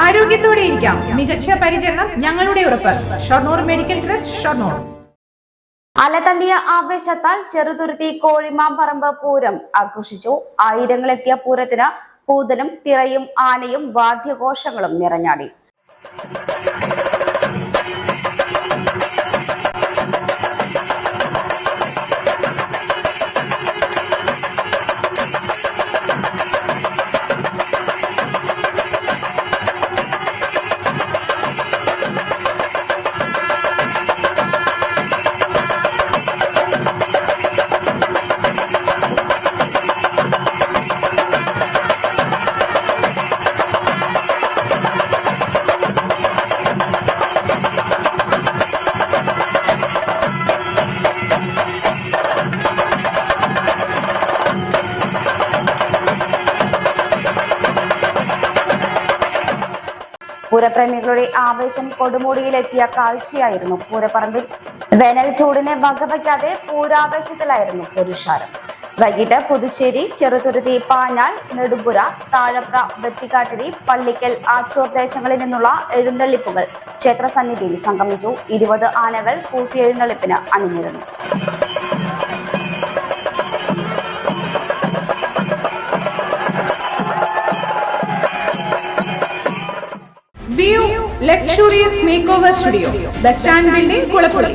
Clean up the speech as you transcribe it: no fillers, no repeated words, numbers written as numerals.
ആരോഗ്യത്തോടെ ഇരിക്കാം. മികച്ച പരിചരണം ഞങ്ങളുടെ ഉറപ്പ്. Shoranur medical trust, Shoranur. അലതല്ലിയ ആവേശത്താൽ ചെറുതുരുത്തി കോഴിമാമ്പറമ്പ് പൂരം ആഘോഷിച്ചു. ആയിരങ്ങളെത്തിയ പൂരത്തിന് പൂതലും തിറയും ആനയും വാദ്യഘോഷങ്ങളും നിറഞ്ഞാടി. പൂരപ്രേമികളുടെ ആവേശം കൊടുമുടിയിലെത്തിയ കാഴ്ചയായിരുന്നു പൂരപ്പറമ്പിൽ. വേനൽ ചൂടിനെ വകവയ്ക്കാതെ പൂരാവേശത്തിലായിരുന്നു പുരുഷാരം. വൈകിട്ട് പുതുശ്ശേരി, ചെറുതുരുത്തി, പാഞ്ഞാൽ, നെടുമ്പുര, താഴപ്ര, വെട്ടിക്കാട്ടിരി, പള്ളിക്കൽ, ആറ്റൂർ ദേശങ്ങളിൽ നിന്നുള്ള എഴുന്നള്ളിപ്പുകൾ ക്ഷേത്രസന്നിധിയിൽ സംഗമിച്ചു. 20 ആനകൾ കൂട്ടിയെഴുന്നള്ളിപ്പിന് അണിനിരന്നു. View Luxurious Makeover Studio, Bus Stand Building, Kulapudi.